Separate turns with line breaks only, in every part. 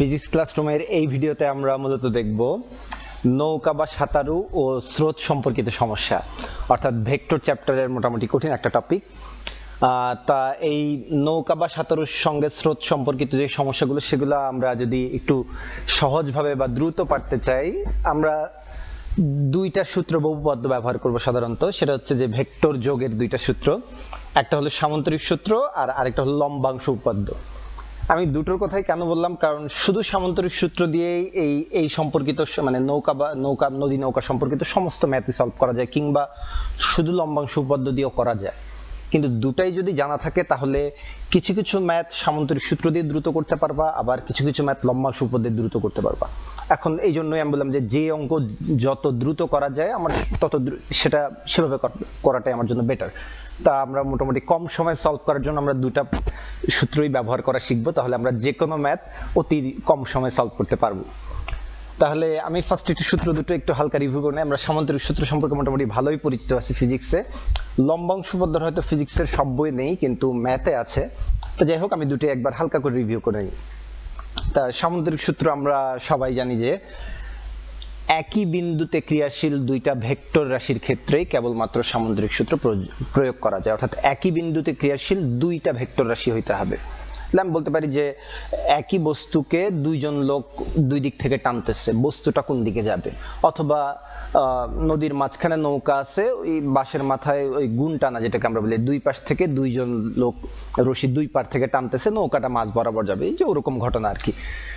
Physics ক্লাসরুমের এই ভিডিওতে আমরা মূলত দেখব নৌকা বা সাঁতারু ও স্রোত সম্পর্কিত সমস্যা, অর্থাৎ ভেক্টর চ্যাপ্টারের মোটামুটি কঠিন একটা টপিক। তা এই নৌকা বা সাঁতারুর সঙ্গে স্রোত সম্পর্কিত যে সমস্যাগুলো, সেগুলো আমরা যদি একটু সহজভাবে বা দ্রুত পারতে চাই, আমরা দুইটা সূত্র বহুপদ ব্যবহার করব সাধারণত। সেটা হচ্ছে যে ভেক্টর যোগের দুইটা সূত্র, একটা হলো সামান্তরিক সূত্র আর আরেকটা হলো লম্বাংশ উপপাদ্য। আমি দুটোর কথাই কেন বললাম, কারণ শুধু সামান্তরিক সূত্র দিয়েই এই সম্পর্কিত মানে নৌকা নদী নৌকা সম্পর্কিত সমস্ত ম্যাথই সলভ করা যায়, কিংবা শুধু লম্বাংশ উপপাদ্য দিয়েও করা যায়। কিন্তু দুটাই যদি জানা থাকে তাহলে কিছু কিছু ম্যাথ সামান্তরিক সূত্র দিয়ে দ্রুত করতে পারবা, আবার কিছু কিছু ম্যাথ লম্বাংশ উপপাদ্য দিয়ে দ্রুত করতে পারবা। এখন এই জন্যই আমি বললাম যে অঙ্ক যত দ্রুত করা যায় আমার তত সেটা সেভাবে করাটাই আমার জন্য বেটার। তা আমরা মোটামুটি কম সময় সলভ করার জন্য আমরা দুটা সূত্রই ব্যবহার করা শিখবো, তাহলে আমরা যে কোনো ম্যাথ অতি কম সময় সলভ করতে পারবো। তাহলে আমি ফার্স্ট একটু সূত্র দুটো একটু হালকা রিভিউ করে নিই। আমরা সামান্তরিক সূত্র সম্পর্কে মোটামুটি ভালোই পরিচিত আছি ফিজিক্সে। লম্বাংশ উপপাদ্য হয়তো ফিজিক্সের সব বই নেই, কিন্তু ম্যাথে আছে। তো যাই হোক, আমি দুটো একবার হালকা করে রিভিউ করে নিই। তা সামান্তরিক সূত্র আমরা সবাই জানি যে একই বিন্দুতে ক্রিয়াশীল দুইটা ভেক্টর রাশির ক্ষেত্রেই কেবলমাত্র সামান্তরিক সূত্র প্রয়োগ করা যায়, অর্থাৎ একই বিন্দুতে ক্রিয়াশীল দুইটা ভেক্টর রাশি হইতে হবে। আমি বলতে পারি যে একই বস্তুকে দুইজন লোক দুই দিক থেকে টানতেছে, বস্তুটা কোন দিকে যাবে? অথবা নদীর মাঝখানে নৌকা আছে, ওই বাঁশের মাথায় ওই গুণ টানা, যেটাকে আমরা বলি, দুই পাশ থেকে দুইজন লোক রশি দুই পার থেকে টানতেছে, নৌকাটা মাঝ বরাবর যাবে, এই যে ওরকম ঘটনা আর কি।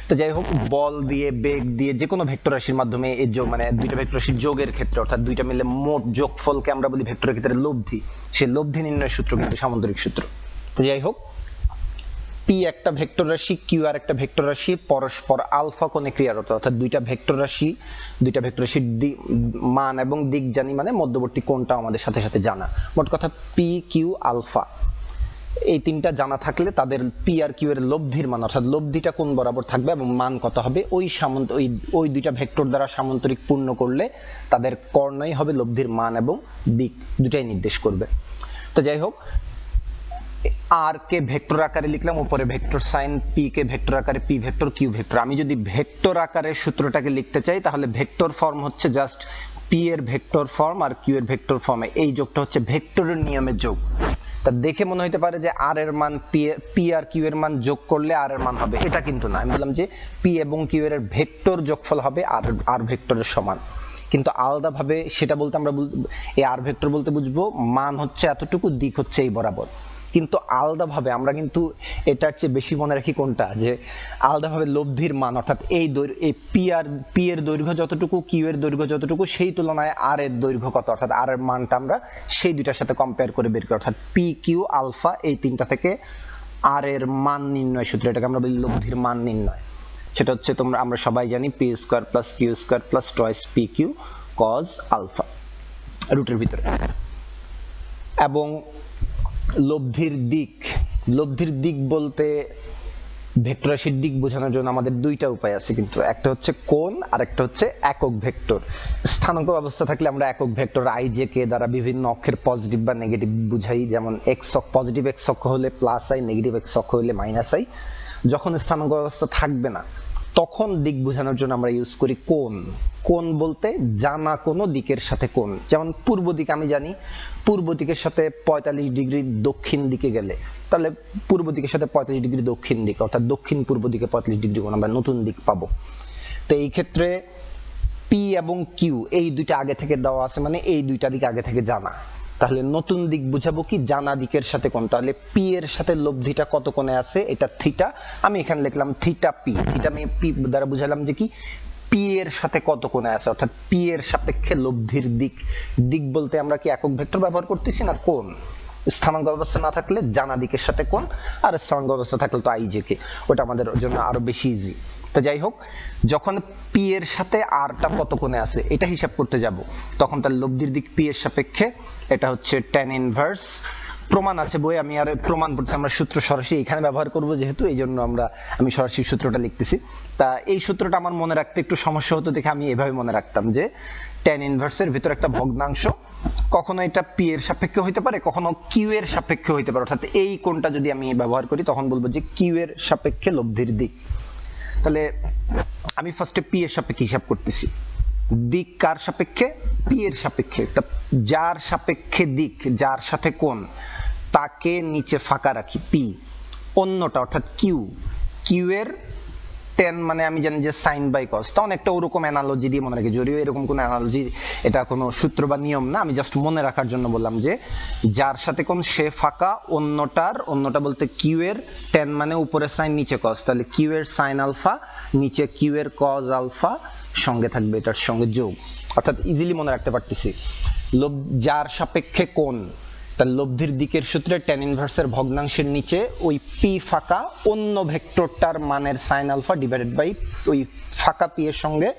তো যাই হোক, বল দিয়ে বেগ দিয়ে যে কোনো ভেক্টর রাশির মাধ্যমে এই যোগ, মানে দুইটা ভেক্টর রাশির যোগের ক্ষেত্রে, অর্থাৎ দুইটা মিলে মোট যোগফলকে আমরা বলি ভেক্টরের ক্ষেত্রে লব্ধি। সেই লব্ধি নির্ণয়ের সূত্র কিন্তু সামান্তরিক সূত্র। তো যাই হোক, পি একটা ভেক্টর রাশি, কিউ আর একটা ভেক্টর রাশি, পরস্পর আলফা কোণে ক্রিয়ারত, অর্থাৎ দুইটা ভেক্টর রাশির মান এবং দিক জানি, মানে মধ্যবর্তী কোণটা আমাদের সাথে সাথে জানা। মোট কথা পি কিউ আলফা এই তিনটা জানা থাকলে তাদের পি আর কিউ এর লব্ধির মান, অর্থাৎ লব্ধিটা কোন বরাবর থাকবে এবং মান কত হবে, ওই দুইটা ভেক্টর দ্বারা সামান্তরিক পূর্ণ করলে তাদের কর্ণই হবে লব্ধির মান এবং দিক, দুটাই নির্দেশ করবে। তো যাই হোক, আর কে ভেক্টর আকারে লিখলাম, উপরে ভেক্টর সাইন, পি কে ভেক্টর আকারে পি ভেক্টর কিউ ভেক্টর। আমি যদি ভেক্টর আকারে সূত্রটাকে লিখতে চাই, তাহলে ভেক্টর ফর্ম হচ্ছে জাস্ট পি এর ভেক্টর ফর্ম আর কিউ এর ভেক্টর ফর্মে এই যোগটা হচ্ছে ভেক্টরের নিয়মের যোগ। তা দেখে মনে হতে পারে যে আর এর মান পি আর কিউ এর মান যোগ করলে আর এর মান হবে, এটা কিন্তু না। আমি বললাম যে পি এবং কিউ এর ভেক্টর যোগফল হবে আর ভেক্টরের সমান। কিন্তু আলাদাভাবে সেটা বলতে আমরা এই আর ভেক্টর বলতে বুঝবো মান হচ্ছে এতটুকু, দিক হচ্ছে এই বরাবর। কিন্তু আলাদাভাবে আমরা কিন্তু এটার চেয়ে বেশি মনে রাখি কোনটা, যে আলাদাভাবে লব্ধির মান, অর্থাৎ এই পি এর দৈর্ঘ্য যতটুকু, কিউ এর দৈর্ঘ্য যতটুকু, সেই তুলনায় আর এর দৈর্ঘ্য কত, অর্থাৎ আর এর মানটা আমরা সেই দুইটার সাথে কম্পেয়ার করে বের করি। অর্থাৎ পি কিউ আলফা এই তিনটা থেকে আর এর মান নির্ণয় সূত্র, এটাকে আমরা বলি লব্ধির মান নির্ণয়। সেটা হচ্ছে আমরা সবাই জানি P square plus Q square plus twice P Q cos alpha রুটের ভিতরে। এবং লব্ধির দিক বলতে ভেক্টর রাশির দিক বোঝানোর জন্য আমাদের দুইটা উপায় আছে, কিন্তু একটা হচ্ছে কোণ আর একটা হচ্ছে একক ভেক্টর। স্থানাঙ্ক ব্যবস্থা থাকলে আমরা একক ভেক্টর আই জে কে দ্বারা বিভিন্ন অক্ষের পজিটিভ বা নেগেটিভ বুঝাই, যেমন এক্স অক্ষ, পজিটিভ এক্স অক্ষ হলে প্লাস আই, নেগেটিভ এক্স অক্ষ হলে মাইনাস আই। যখন স্থানাঙ্ক ব্যবস্থা থাকবে না, তখন দিক বোঝানোর জন্য আমরা ইউজ করি কোণ বলতে জানা কোনো দিকের সাথে কোণ। যেমন পূর্ব দিক, আমি জানি পূর্ব দিকের সাথে 45 ডিগ্রি দক্ষিণ দিকে গেলে, তাহলে পূর্ব দিকের সাথে 45 ডিগ্রি দক্ষিণ দিকে, অর্থাৎ দক্ষিণ পূর্ব দিকে 45 ডিগ্রি কোণ, আমরা নতুন দিক পাবো। তো এই ক্ষেত্রে পি এবং কিউ এই দুইটা আগে থেকে দেওয়া আছে, মানে এই দুইটা দিক আগে থেকে জানা। তাহলে নতুন দিক বুঝাবো কি, জানা দিকের সাথে কোণ। তাহলে পি এর সাথে লব্ধিটা কত কোণে আছে, এটা থিটা। আমি এখানে লিখলাম থিটা পি। থিটা আমি পি দ্বারা বুঝালাম যে কি, পি এর সাথে কত কোণে আছে, অর্থাৎ পি এর সাপেক্ষে লব্ধির দিক বলতে আমরা কি একক ভেক্টর ব্যবহার করতেছি না কোণ। স্থানাঙ্ক ব্যবস্থা না থাকলে জানা দিকের সাথে কোণ, আর স্থানাঙ্ক ব্যবস্থা থাকলে তো আই জে কে, ওটা আমাদের জন্য আরো বেশি ইজি। তো যাই হোক, যখন পি এর সাথে আরটা কত কোণে আছে এটা হিসাব করতে যাব, তখন তার লব্ধির দিক পি এর সাপেক্ষে, এটা হচ্ছে tan ইনভার্স। প্রমাণ আছে বই, আমি আর প্রমাণ পড়ছি, আমরা সূত্র সরাসরি এখানে ব্যবহার করব যেহেতু, এই জন্য আমি সরাসরি সূত্রটা লিখতেছি। তা এই সূত্রটা আমার মনে রাখতে একটু সমস্যা হতো দেখে আমি এভাবে মনে রাখতাম যে tan ইনভার্সের ভিতর একটা ভগ্নাংশ, কখনো এটা পি এর সাপেক্ষে হইতে পারে, কখনো কিউ এর সাপেক্ষে হইতে পারে। অর্থাৎ এই কোণটা যদি আমি ব্যবহার করি, তখন বলবো যে কিউ এর সাপেক্ষে লব্ধির দিক। তাহলে আমি ফার্স্টে পি এর সাপেক্ষে হিসাব করতেছি। দিক কার সাপেক্ষে? পি এর সাপেক্ষে। যার সাপেক্ষে দিক, যার সাথে কোণ, তাকে নিচে ফাঁকা রাখি পি। অন্যটা অর্থাৎ কিউ, কিউ এর টেন মানে আমি জানি যে সাইন বাই কস, তা অনেকটা ওরকম অ্যানালজি দিয়ে মনে রাখি, যদিও এরকম কোনো অ্যানালজি, এটা কোনো সূত্র বা নিয়ম না, আমি জাস্ট মনে রাখার জন্য বললাম যে যার সাথে কোন সে ফাঁকা, অন্যটা বলতে কিউ এর টেন মানে উপরে সাইন নিচে কস, তাহলে কিউ এর সাইন আলফা নিচে কিউ এর কজ আলফা, সঙ্গে থাকবে এটার সঙ্গে যোগ, অর্থাৎ ইজিলি মনে রাখতে পারতেছি যার সাপেক্ষে কোন, তার লব্ধির দিকের সূত্রে tan ইনভার্সের ভগ্নাংশের নিচে ওই পি ফাঁকা অন্য ভেক্টরটার মানের সাইন আলফা ডিভাইডেড বাই ওই ফাঁকা পি এর সঙ্গে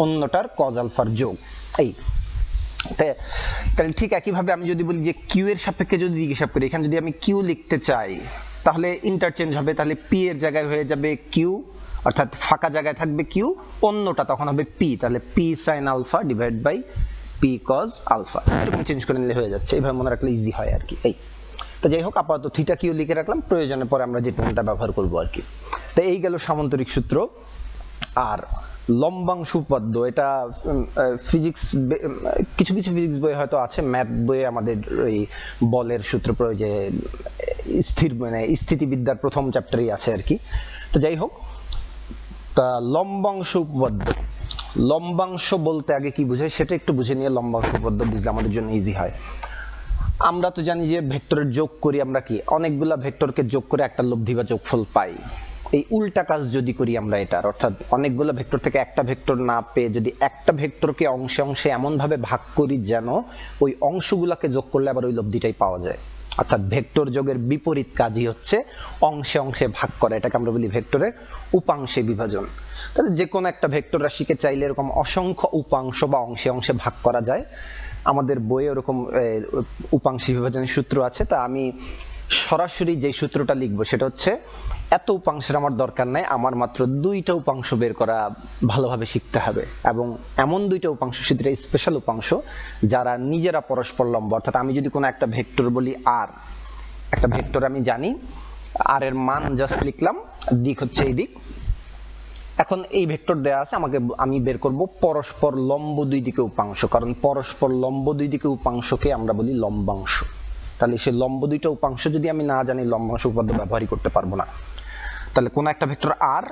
অন্যটার কজ আলফার যোগ। এই তাহলে ঠিক একইভাবে আমি যদি বলি যে কিউ এর সাপেক্ষে যদি দিক হিসাব করি, এখানে যদি আমি কিউ লিখতে চাই তাহলে ইন্টারচেঞ্জ হবে, তাহলে পি এর জায়গায় হয়ে যাবে কিউ, অর্থাৎ ফাঁকা জায়গায় থাকবে কিউ, অন্যটা তখন হবে পি, তাহলে P sine alpha divide by P cos alpha, এরকম চেঞ্জ করে নিলে হয়ে যাচ্ছে। এইভাবে মনে রাখলে ইজি হয় আর কি। এই তো যাই হোক, আপাতত থিটা কিউ লিখে রাখলাম, প্রয়োজনে পরে আমরা যে টেনটা ব্যবহার করব আর কি। তো এই গেল সামান্তরিক সূত্র। আর লম্বাংশ উপপাদ্য, এটা ফিজিক্স, কিছু কিছু ফিজিক্স বই হয়তো আছে, ম্যাথ বইয়ে আমাদের এই বলের সূত্র প্রয়োগে স্থির মানে স্থিতিবিদ্যার প্রথম চ্যাপ্টারই আছে আর কি। তো যাই হোক, তা লম্বাংশ উপপাদ্য, লম্বাংশ বলতে আগে কি বোঝায় সেটা একটু বুঝে নিয়ে লম্বাংশ উপপাদ্য বুঝলে আমাদের জন্য ইজি হয়। আমরা তো জানি যে ভেক্টরের যোগ করি আমরা কি, অনেকগুলা ভেক্টরকে যোগ করে একটা লব্ধি বা যোগফল পাই। এই উল্টা কাজ যদি করি আমরা এটার, অর্থাৎ অনেকগুলো ভেক্টর থেকে একটা ভেক্টর না পেয়ে যদি একটা ভেক্টরকে অংশে অংশে এমন ভাবে ভাগ করি যেন ওই অংশগুলোকে যোগ করলে আবার ওই লব্ধিটাই পাওয়া যায়, অর্থাৎ ভেক্টর যোগের বিপরীত কাজই হচ্ছে অংশে অংশে ভাগ করা, এটাকে আমরা বলি ভেক্টরের উপাংশে বিভাজন। তাহলে যে কোনো একটা ভেক্টর রাশিকে চাইলে এরকম অসংখ্য উপাংশ বা অংশে অংশে ভাগ করা যায়। আমাদের বইয়ে ওরকম উপাংশ বিভাজনের সূত্র আছে। তা আমি সরাসরি যে সূত্রটা লিখবো সেটা হচ্ছে, এত উপাংশের আমার দরকার নাই, আমার মাত্র দুইটা উপাংশ বের করা ভালোভাবে শিখতে হবে, এবং এমন দুইটা উপাংশ, সেটা স্পেশাল উপাংশ যারা নিজেরা পরস্পর লম্ব। অর্থাৎ আমি যদি কোনো একটা ভেক্টর বলি আর, একটা ভেক্টর আমি জানি, আর এর মান জাস্ট লিখলাম, দিক হচ্ছে এই দিক। এখন এই ভেক্টর দেয়া আছে, আমি বের করব পরস্পর লম্ব দুই দিকে উপাংশ, কারণ পরস্পর লম্ব দুই দিকে উপাংশকে আমরা বলি লম্বাংশ। তাহলে সেই লম্ব দুইটা উপাংশ যদি আমি না জানি, লম্বাংশ উপপাদ্য ব্যবহারই করতে পারবো না। তাহলে কোন একটা ভেক্টর আর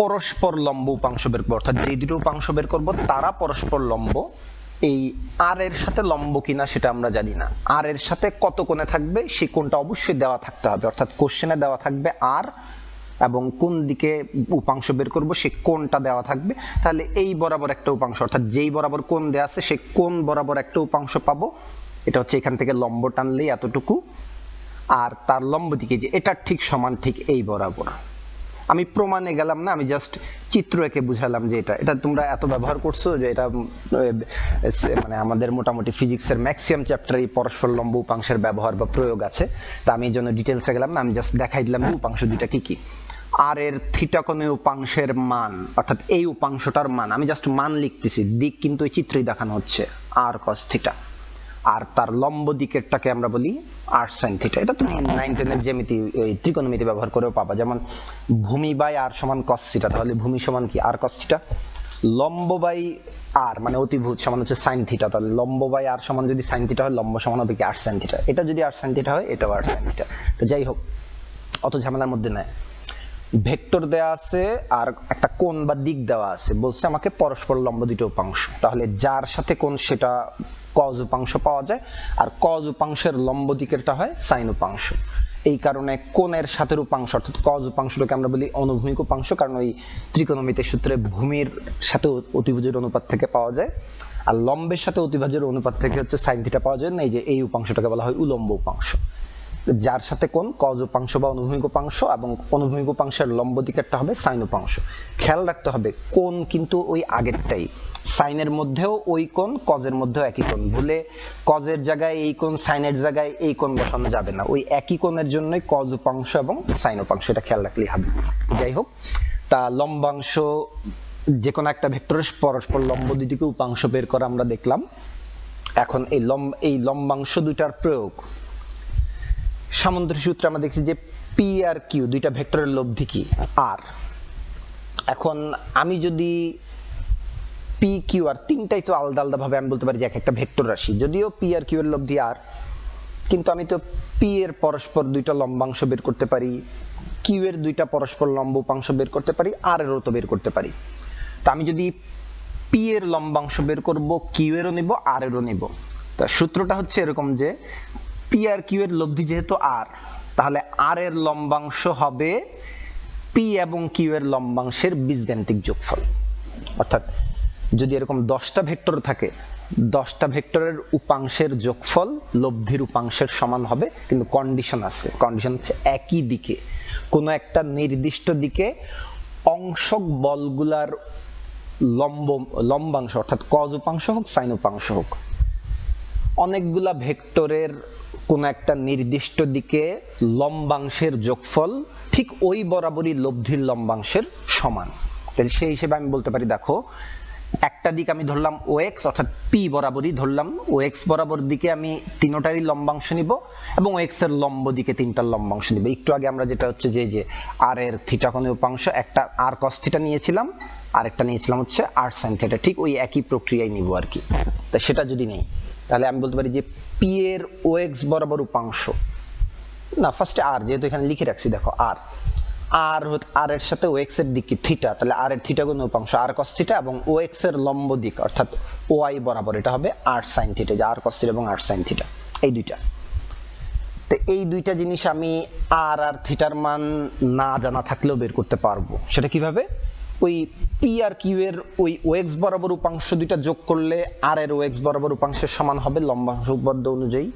পরস্পর লম্ব উপাংশ বের করবো, অর্থাৎ যে দুটো উপাংশ বের করব তারা পরস্পর লম্ব। এই আর এর সাথে লম্ব কিনা সেটা আমরা জানি না, আর এর সাথে কত কোণে থাকবে সেই কোণটা অবশ্যই দেওয়া থাকতে হবে, অর্থাৎ কোশ্চেনে দেওয়া থাকবে আর, এবং কোন দিকে উপাংশ বের করব সেই কোণটা দেওয়া থাকবে। তাহলে এই বরাবর একটা উপাংশ, অর্থাৎ যেই বরাবর কোণ দেওয়া আছে সেই কোণ বরাবর একটা উপাংশ পাবো। এটা হচ্ছে এখান থেকে লম্ব টানলেই এতটুকু, আর তার লম্ব দিকে যে এটা ঠিক সমান ঠিক এই বরাবর। আমি প্রমাণে গেলাম না, আমি জাস্ট চিত্র এঁকে বুঝালাম যে এটা তোমরা এত ব্যবহার করছো যে এটা মানে আমাদের মোটামুটি ফিজিক্সের ম্যাক্সিমাম চ্যাপ্টারে পরস্পর লম্ব উপাংশের ব্যবহার বা প্রয়োগ আছে। তা আমি এই জন্য ডিটেলসে গেলাম না, আমি জাস্ট দেখাই দিলাম যে উপাংশ দুইটা কি কি। আর এর থিটা কোণে উপাংশের মান, অর্থাৎ এই উপাংশটার মান, আমি জাস্ট মান লিখতেছি, দিক কিন্তু এই চিত্রেই দেখানো হচ্ছে আর কস থিটা, আর তার লম্ব দিকেরটাকে আমরা বলি আর সাইন থিটা। এটা তুমি 9-10 এর জ্যামিতি, এই ত্রিকোণমিতি ব্যবহার করেও পাবা, যেমন ভূমি বাই আর সমান কস থিটা, তাহলে ভূমি সমান কি আর কস থিটা, লম্ব বাই আর মানে অতিভুজ সমান হচ্ছে সাইন থিটা, তাহলে লম্ব বাই আর সমান যদি সাইন থিটা হয়, লম্ব সমান হবে কি আর সাইন থিটা, এটা যদি আর সাইন থিটা হয় এটাও আর সাইন থিটা। তো যাই হোক, অত ঝামেলার মধ্যে নাই। ভেক্টর দেওয়া আছে আর একটা কোণ বা দিক দেওয়া আছে, বলছে আমাকে পরস্পর লম্ব দুটো উপাংশ, তাহলে যার সাথে কোণ সেটা কজ উপাংশ পাওয়া যায়, আর কজ উপাংশের লম্ব দিকেরটা হয় সাইন উপাংশ। এই কারণে কোণের সাথে উপাংশ অর্থাৎ কজ উপাংশটাকে আমরা বলি অনুভূমিক উপাংশ, কারণ ওই ত্রিকোণমিতির সূত্রে ভূমির সাথে অতিভুজের অনুপাত থেকে পাওয়া যায়, আর লম্বের সাথে অতিভুজের অনুপাত থেকে হচ্ছে সাইন থিটা পাওয়া যায় না, এই যে এই উপাংশটাকে বলা হয় উলম্ব উপাংশ। যার সাথে কোন কজ উপাংশ বা অনুভূমিক উপাংশ, এবং অনুভূমিক উপাংশের লম্ব দিকেরটা হবে সাইন উপাংশ। খেয়াল রাখতে হবে কোণ কিন্তু ওই আগেরটাই, সাইনের মধ্যেও ওই কোণ, কজের মধ্যেও একই কোণ, ভুলে কজের জায়গায় এই কোণ, সাইনের জায়গায় এই কোণ বসানো যাবে না, ওই একই কোণের জন্যই কজ উপাংশ এবং সাইন উপাংশ, এটা খেয়াল রাখলেই হবে। যাই হোক, তা লম্বাংশ যে কোনো একটা ভেক্টরের পরস্পর লম্ব দুই দিকে উপাংশ বের করা আমরা দেখলাম। এখন এই লম্বাংশ দুইটার প্রয়োগ সামান্তরিক সূত্রে আমরা দেখছি যে পি আর কিউ দুইটা ভেক্টরের লব্ধি কি আর। এখন আমি যদি পি কিউ আর তিনটাই তো আলাদা আলাদা ভাবে আমি বলতে পারি যে এক একটা ভেক্টর রাশি, যদিও পি আর কিউ এর লব্ধি আর, কিন্তু আমি তো পি এর পরস্পর দুইটা লম্বাংশ বের করতে পারি, কিউ এর দুইটা পরস্পর লম্ব উপাংশ বের করতে পারি, আর এরও তো বের করতে পারি। তা আমি যদি পি এর লম্বাংশ বের করব, কিউ এরও নিব, আর এরও নিব। তা সূত্রটা হচ্ছে এরকম যে পি আর কিউ এর লব্ধি যেহেতু আর, তাহলে আর এর লম্বাংশ হবে পি এবং কিউ এর লম্বাংশের বীজগাণিতিক যোগফল। অর্থাৎ যদি এরকম 10টা ভেক্টর থাকে, 10টা ভেক্টরের উপাংশের যোগফল লব্ধির উপাংশের সমান হবে, কিন্তু কন্ডিশন আছে। কন্ডিশন হচ্ছে একই দিকে, কোনো একটা নির্দিষ্ট দিকে অংশক বলগুলার লম্বাংশ অর্থাৎ কজ উপাংশ হোক সাইন উপাংশ হোক, অনেকগুলা ভেক্টরের কোন একটা নির্দিষ্ট দিকে লম্বাংশের যোগফল ঠিক ওই বরাবরই লব্ধির লম্বাংশের সমান। তাহলে সেই হিসেবে আমি বলতে পারি, দেখো একটা দিক আমি ধরলাম ও এক্স, অর্থাৎ পি বরাবরই ধরলাম, ও এক্স বরাবর দিকে আমি তিনটারই লম্বাংশ নিব এবং ও এক্স এর লম্ব দিকে তিনটার লম্বাংশ নিব। একটু আগে আমরা যেটা হচ্ছে যে আর এর থিটা কোণের উপাংশ, একটা আর কস থিটা নিয়েছিলাম, আর একটা নিয়েছিলাম হচ্ছে আর সাইন থিটা, ঠিক ওই একই প্রক্রিয়ায় নিব আর কি। তা সেটা যদি নেই, তাহলে আমি বলতে পারি যে পি এর ও এক্স বরাবর উপাংশ, না ফার্স্টে আর, যেহেতু এখানে লিখে রাখছি দেখো আর, আর এর সাথে ও এক্স এর দিক কি থিটা, তাহলে আর এর থিটা গুণ উপাংশ আর কস থিটা, এবং ও এক্স এর লম্ব দিক অর্থাৎ ও আই বরাবর এটা হবে আর সাইন থিটা, যে আর কস থিটা এবং আর সাইন থিটা, এই দুইটা। তো এই দুইটা জিনিস আমি আর থিটার মান না জানা থাকলেও বের করতে পারবো। সেটা কিভাবে? ওই পি আর কিউ এর ওই ও এক্স বরাবর উপাংশ দুইটা যোগ করলে আর এর ও এক্স বরাবর উপাংশের সমান হবে লম্বাংশ উপপাদ্য অনুযায়ী।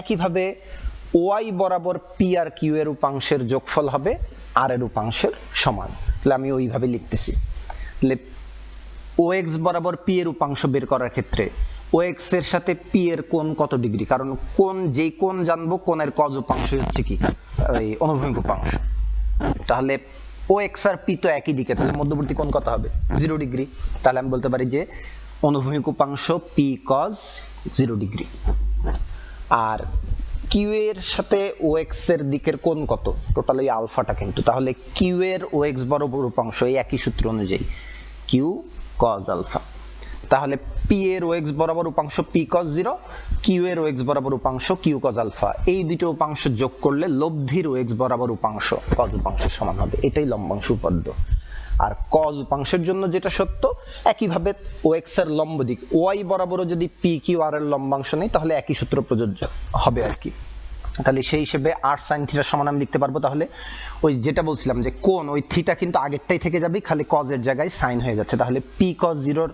একইভাবে ওয়াই বরাবর পি আর কিউ এর উপাংশের যোগফল হবে আর এর উপাংশের সমান। তাহলে আমি ওইভাবে লিখতেছি। তাহলে ও এক্স বরাবর পি এর উপাংশ বের করার ক্ষেত্রে ও এক্স এর সাথে পি এর কোণ কত ডিগ্রি, কারণ কোণ যেই কোণ জানবো কোণের কজ উপাংশ হচ্ছে কি এই অনুভূমিক উপাংশ। তাহলে ও এক্স আর পি তো একই দিকে, তাহলে মধ্যবর্তী কোণ কত হবে? 0 ডিগ্রি। তাহলে আমি বলতে পারি যে অনুভূমিক উপাংশ পি কজ 0 ডিগ্রি। আর কিউ এর সাথে ও এক্স এর দিকের কোণ কত? টোটাল এই আলফাটা কিন্তু। তাহলে কিউ এর ও এক্স বরাবর উপাংশ এই একই সূত্র অনুযায়ী কিউ কজ আলফা। তাহলে পি এর ও এক্স বরাবর উপাংশ পি কজ 0, কিউ এর ও এক্স বরাবর উপাংশ কিউ কজ আলফা। এই দুটো উপাংশ যোগ করলে লব্ধির ও এক্স বরাবর উপাংশ কজ উপাংশের সমান হবে। এটাই লম্বাংশ উপপাদ্য। আর কজ উপাংশের জন্য যেটা সত্য, একইভাবে ও এক্স এর লম্ব দিক ওয়াই বরাবরও যদি পি কিউ আর এর লম্বাংশ নেই, তাহলে একই সূত্র প্রযোজ্য হবে আর কি। তাহলে সেই হিসেবে আর সাইন থিটার সমান আমি লিখতে পারবো। তাহলে ওই যেটা বলছিলাম যে কোণ, ওই থিটা কিন্তু আগেরটাই থেকে যাবে, খালি কজের জায়গায় সাইন হয়ে যাচ্ছে। তাহলে পি কজ 0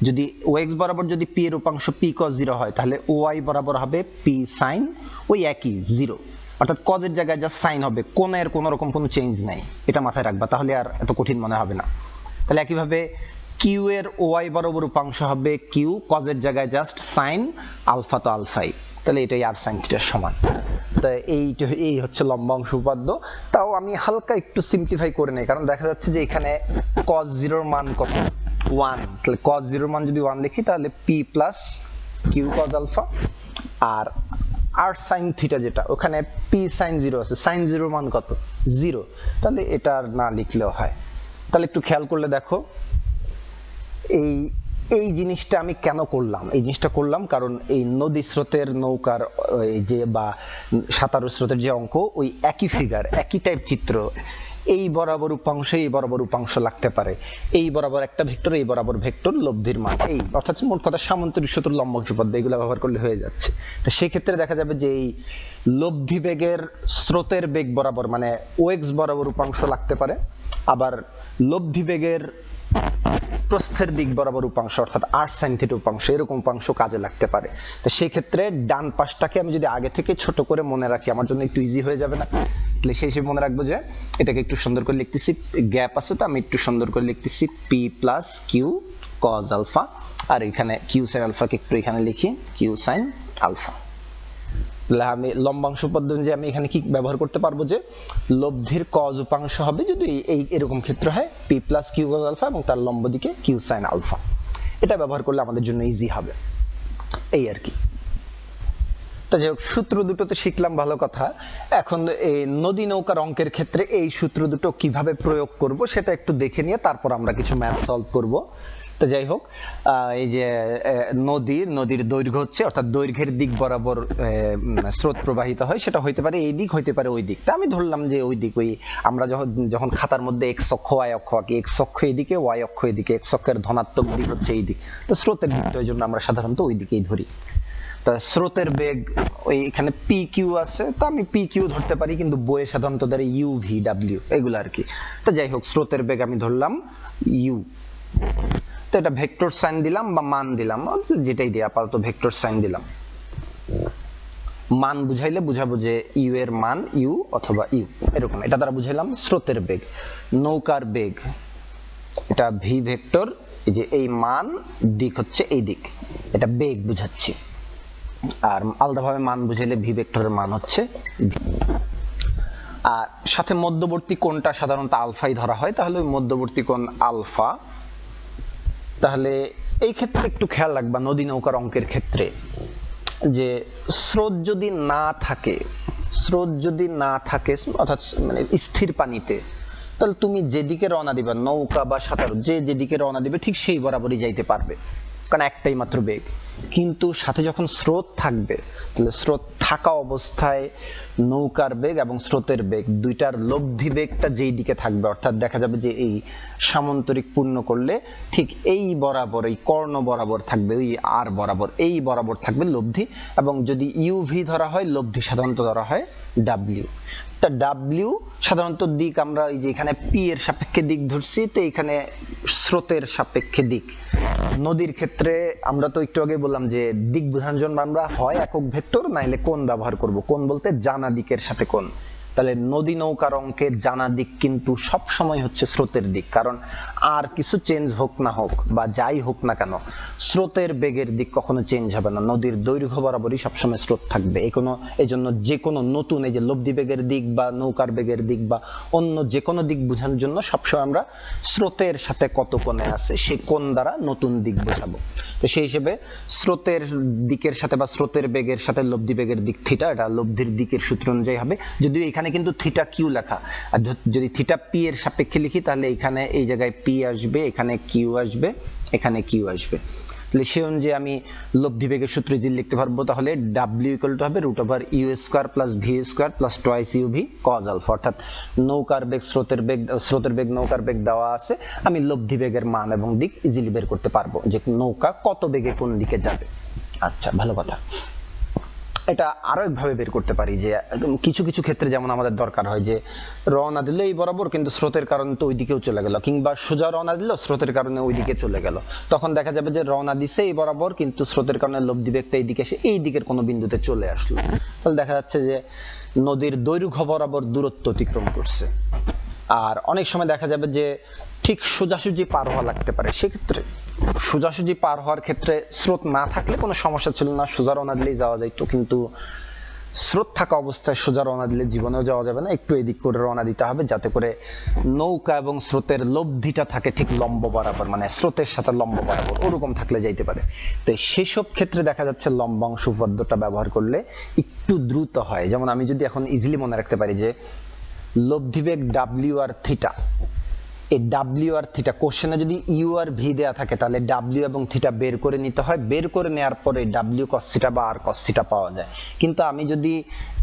যদি ও এক্স বরাবর যদি পি এর উপাংশ পি কজ 0 হয়, তাহলে ও ওয়াই বরাবর হবে পি সাইন ওই একই 0, অর্থাৎ কজের জায়গায় যা সাইন হবে, কোণের কোনো রকম কোনো চেঞ্জ নাই। এটা মাথায় রাখবা, তাহলে আর এত কঠিন মনে হবে না। তাহলে একইভাবে কিউ এর ও ওয়াই বরাবর উপাংশ হবে কিউ, কজের জায়গায় জাস্ট সাইন, আলফা তো আলফাই, তাহলে এটাই আর সাইন থিটার সমান। তো এই হচ্ছে লম্বাংশ উপপাদ্য। তাও আমি হালকা একটু সিম্পলিফাই করে নেই, কারণ দেখা যাচ্ছে যে এখানে কজ 0 মান কত? 1। তাহলে কজ 0 মান যদি 1 লিখি, তাহলে P plus Q cos alpha. আর আর সাইন থিটা যেটা, ওখানে পি সাইন 0 আছে, সাইন 0 মান কত? 0। তাহলে এটা আর না লিখলেও হয়। তাহলে একটু খেয়াল করলে দেখো, এই জিনিসটা আমি কেন করলাম? এই জিনিসটা করলাম কারণ এই নদী স্রোতের নৌকার এই যে বা সাঁতারু স্রোতের যে অঙ্ক, ওই একই ফিগার, একই টাইপ চিত্র, এই বরাবর উপাংশ এই বরাবর উপাংশ লাগতে পারে, এই বরাবর একটা ভেক্টর এই বরাবর ভেক্টর, লব্ধির মান এই, অর্থাৎ মোট কথা সামান্তরিক সূত্র লম্বাংশ উপপাদ্য এগুলো ব্যবহার করলে হয়ে যাচ্ছে। তো সেই ক্ষেত্রে দেখা যাবে যে এই লব্ধি বেগের স্রোতের বেগ বরাবর মানে ও এক্স বরাবর উপাংশ লাগতে পারে, আবার লব্ধি বেগের প্রস্থের দিক বরাবর উপাংশ অর্থাৎ আর সাইন থিটা উপাংশ, এরকম উপাংশ কাজে লাগতে পারে। তো সেই ক্ষেত্রে ডান পাশটাকে আমি যদি আগে থেকে ছোট করে মনে রাখি, আমার জন্য একটু ইজি হয়ে যাবে না? তাহলে সেই হিসেবে মনে রাখবো যে এটাকে একটু সুন্দর করে লিখতেছি, গ্যাপ আছে তো আমি একটু সুন্দর করে লিখতেছি P plus Q cos alpha, আর এখানে কিউ সাইন আলফাকে একটু এখানে লিখি কিউ সাইন আলফা। তাহলে আমি লম্বাংশ উপপাদ্য অনুযায়ী আমি এখানে কি ব্যবহার করতে পারবো যে লব্ধির কজ উপাংশ হবে যদি এই এরকম ক্ষেত্র হয় P plus Q cos alpha এবং তার লম্ব দিকে কিউ সাইন আলফা। এটা ব্যবহার করলে আমাদের জন্য ইজি হবে, এই আর কি। তো যাই হোক, সূত্র দুটো তো শিখলাম, ভালো কথা। এখন এই নদী নৌকার অঙ্কের ক্ষেত্রে এই সূত্র দুটো কিভাবে প্রয়োগ করব সেটা একটু দেখে নিয়ে তারপর আমরা কিছু ম্যাথ সলভ করব। তো যাই হোক, এই যে নদীর দৈর্ঘ্য হচ্ছে, অর্থাৎ দৈর্ঘ্যের দিক বরাবর স্রোত প্রবাহিত হয়, সেটা হইতে পারে এই দিক, হইতে পারে ওই দিক। তা আমি ধরলাম যে ওই দিক, ওই আমরা যখন খাতার মধ্যে এক্স অক্ষ ওয়াই অক্ষ আঁকি, এক্স অক্ষ এদিকে ওয়াই অক্ষ এদিকে, এক্স অক্ষের ধনাত্মক দিক হচ্ছে এই দিক, তো স্রোতের দিকটা ওই জন্য আমরা সাধারণত ওই দিকেই ধরি। তা স্রোতের বেগ ওই এখানে পি কিউ আছে, তো আমি পি কিউ ধরতে পারি, কিন্তু বইয়ে সাধারণত ধরে ইউ ভি ডাব্লিউ এগুলো আর কি। তো যাই হোক, স্রোতের বেগ আমি ধরলাম ইউ। তো এটা ভেক্টর সাইন দিলাম বা মান দিলাম, যেটাই দিয়ে আপাতত ভেক্টর সাইন দিলাম। মান বুঝাইলে বুঝাবো যে ইউ এর মান ইউ অথবা ইউ, এরকম। এটা দ্বারা বুঝাইলাম স্রোতের বেগ। নৌকার বেগ, এটা ভি ভেক্টর, এই যে এই মান, দিক হচ্ছে এই দিক, এটা বেগ বুঝাচ্ছি। আর আলাদাভাবে মান বুঝাইলে ভি ভেক্টরের মান হচ্ছে ভি। আর সাথে মধ্যবর্তী কোণটা সাধারণত আলফাই ধরা হয়, তাহলে ওই মধ্যবর্তী কোণ আলফা। তাহলে এই ক্ষেত্রে একটু খেয়াল রাখবা নদী নৌকার অঙ্কের ক্ষেত্রে, যে স্রোত যদি না থাকে, অর্থাৎ মানে স্থির পানিতে, তাহলে তুমি যেদিকে রওনা দিবে, নৌকা বা সাঁতারু যেদিকে রওনা দিবে ঠিক সেই বরাবরই যাইতে পারবে, কারণ একটাই মাত্র বেগ। কিন্তু সাথে যখন স্রোত থাকবে, তাহলে স্রোত থাকা অবস্থায় নৌকার বেগ এবং স্রোতের বেগ দুইটার লব্ধি বেগটা যেই দিকে থাকবে, অর্থাৎ দেখা যাবে যে এই সামান্তরিক পূর্ণ করলে ঠিক এই বরাবর, এই কর্ণ বরাবর থাকবে, ওই আর বরাবর, এই বরাবর থাকবে লব্ধি। এবং যদি ইউভি ধরা হয়, লব্ধি সাধারণত ধরা হয় ডাব্লিউ। তা ডাব্লিউ সাধারণত দিক, আমরা এই যে এখানে পি এর সাপেক্ষে দিক ধরছি, তো এখানে স্রোতের সাপেক্ষে দিক। নদীর ক্ষেত্রে আমরা তো একটু আগে বললাম যে দিক বোঝানোর জন্য আমরা হয় একক ভেক্টর নাইলে কোণ ব্যবহার করব। কোণ বলতে জানা দিকের সাথে কোণ। তাহলে নদী নৌকার অঙ্কে জানা দিক কিন্তু সব সময় হচ্ছে স্রোতের দিক, কারণ আর কিছু চেঞ্জ হোক না হোক বা যাই হোক না কেন, স্রোতের বেগের দিক কখনো চেঞ্জ হবে না। নদীর দৈর্ঘ্য বরাবরই সবসময় স্রোত থাকবে। এই জন্য যে কোনো নতুন এই যে লব্ধি বেগের দিক বা নৌকার বেগের দিক বা অন্য যে কোনো দিক বোঝানোর জন্য সবসময় আমরা স্রোতের সাথে কত কোণে আছে সেই কোণ দ্বারা নতুন দিক বোঝাবো। তো সেই হিসেবে স্রোতের দিকের সাথে বা স্রোতের বেগের সাথে লব্ধি বেগের দিক থিটা, এটা লব্ধির দিকের সূত্র অনুযায়ী হবে। যদিও এখানে কিন্তু থিটা কিউ লেখা, আর যদি থিটা পি এর সাপেক্ষে লিখি তাহলে এখানে এই জায়গায় পি আসবে, এখানে কিউ আসবে, এখানে কিউ আসবে। তাহলে সে অনুযায়ী আমি লব্ধি বেগের সূত্র যদি লিখতে পারবো, তাহলে ডাব্লিউ ইকুয়াল টু হবে root over U square plus V square plus twice U V cos alpha. অর্থাৎ নৌকার বেগ স্রোতের বেগ নৌকার বেগ দেওয়া আছে, আমি লব্ধি বেগের মান এবং দিক ইজিলি বের করতে পারবো যে নৌকা কত বেগে কোন দিকে যাবে। আচ্ছা, ভালো কথা। এটা আরো একভাবে বের করতে পারি যে কিছু কিছু ক্ষেত্রে যেমন আমাদের দরকার হয় যে রওনা দিলে এই বরাবর, কিন্তু স্রোতের কারণে তো ওইদিকেও চলে গেল, কিংবা সোজা রওনা দিল স্রোতের কারণে ওইদিকে চলে গেল। তখন দেখা যাবে যে রওনা দিছে এই বরাবর, কিন্তু স্রোতের কারণে লব্ধি বেগটা এইদিকে এসে এই দিকের কোনো বিন্দুতে চলে আসলো। তাহলে দেখা যাচ্ছে যে নদীর দৈর্ঘ্য বরাবর দূরত্ব অতিক্রম করছে। আর অনেক সময় দেখা যাবে যে ঠিক সোজাসুজি পার হওয়া লাগতে পারে, সেক্ষেত্রে সোজাসুজি পার হওয়ার ক্ষেত্রে স্রোত না থাকলে কোনো সমস্যা ছিল না, সোজা রওনা দিলেই যাওয়া যাইত। কিন্তু স্রোত থাকা অবস্থায় সোজা রওনা দিলে জীবনেও যাওয়া যাবে না, একটু এদিক করে রওনা দিতে হবে, যাতে করে নৌকা এবং স্রোতের লব্ধিটা থাকে ঠিক লম্ব বরাবর, মানে স্রোতের সাথে লম্ব বরাবর, ওরকম থাকলে যাইতে পারে। তো সেসব ক্ষেত্রে দেখা যাচ্ছে লম্বাংশ উপপাদ্যটা ব্যবহার করলে একটু দ্রুত হয়। যেমন আমি যদি এখন ইজিলি মনে রাখতে পারি যে লব্ধি বেগ ডাব্লিউ আর থিটা, এই ডাব্লিউ আর থিটা কোশ্চেনে যদি ইউ আর ভি দেয়া থাকে, তাহলে ডাব্লিউ এবং থিটা বের করে নিতে হয়। বের করে নেওয়ার পরে ডাব্লিউ কস থিটা বা আর কস থিটা পাওয়া যায়। কিন্তু আমি যদি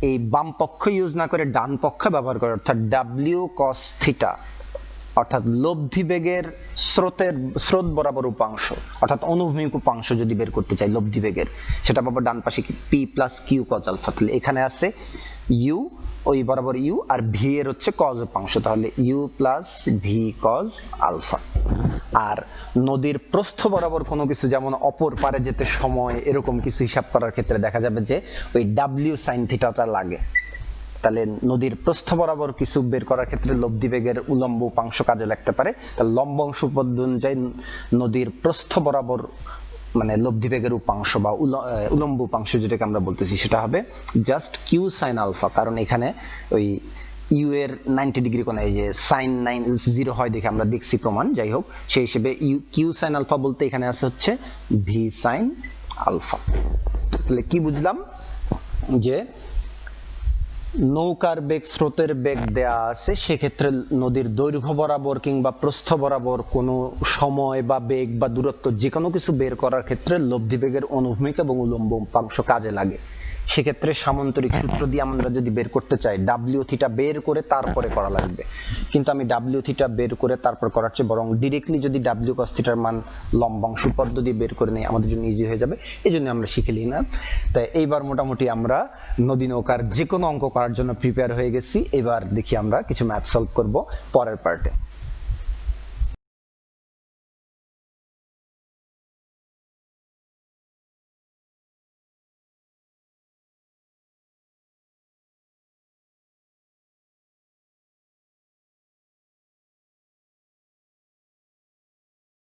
এই বাম পক্ষ ইউজ না করে ডান পক্ষ ব্যবহার করি, অর্থাৎ ডাব্লিউ কস থিটা, অর্থাৎ লব্ধি বেগের স্রোত বরাবর উপাংশ, অর্থাৎ অনুভূমিক উপাংশ যদি বের করতে চাই লব্ধি বেগের, সেটা পাবো ডান পাশে P plus Q cos alpha. তাহলে এখানে আছে ইউ, ওই বরাবর ইউ, আর ভি এর হচ্ছে কজ উপাংশ, তাহলে u plus v cos alpha. আর নদীর প্রস্থ বরাবর কোনো কিছু, যেমন অপর পারে যেতে সময়, এরকম কিছু হিসাব করার ক্ষেত্রে দেখা যাবে যে ওই ডাব্লিউ সাইন থিটাটা লাগে। তাহলে নদীর প্রস্থ বরাবর কিছু বের করার ক্ষেত্রে লব্ধি বেগের উলম্ব উপাংশ কাজে লাগতে পারে। তাহলে লম্বাংশ উপপাদ্য অনুযায়ী নদীর প্রস্থ বরাবর মানে লব্ধি বেগের উপাংশ বা উলম্ব উপাংশ যেটাকে আমরা বলতেছি, সেটা হবে জাস্ট কিউ সাইন আলফা। কারণ এখানে ওই ইউ এর 90 ডিগ্রি কোণে এই যে সাইন 0 হয় দেখে আমরা দেখছি প্রমাণ। যাই হোক, সেই হিসেবে কিউ সাইন আলফা বলতে এখানে আছে হচ্ছে ভি সাইন আলফা। তাহলে কি বুঝলাম? যে নৌকার বেগ স্রোতের বেগ দেয়া আছে, সেক্ষেত্রে নদীর দৈর্ঘ্য বরাবর কিংবা প্রস্থ বরাবর কোনো সময় বা বেগ বা দূরত্ব যে কোনো কিছু বের করার ক্ষেত্রে লব্ধি বেগের অনুভূমিক এবং উলম্ব উপাংশ কাজে লাগে। সেক্ষেত্রে সামান্তরিক সূত্র দিয়ে আমরা যদি বের করতে চাই, ডাব্লিউ থিটা বের করে তারপরে করা লাগবে, কিন্তু আমি ডাব্লিউ থিটা বের করে তারপর করার চেয়ে বরং ডিরেক্টলি যদি ডাব্লিউ কস থিটার মান লম্বাংশ পদ্ধতি বের করে নেই, আমাদের জন্য ইজি হয়ে যাবে, এই জন্য আমরা শিখে নিই না। তাই এইবার মোটামুটি আমরা নদী নৌকার যে কোনো অঙ্ক করার জন্য প্রিপেয়ার হয়ে গেছি। এবার দেখি আমরা কিছু ম্যাথ সলভ করব পরের পার্টে।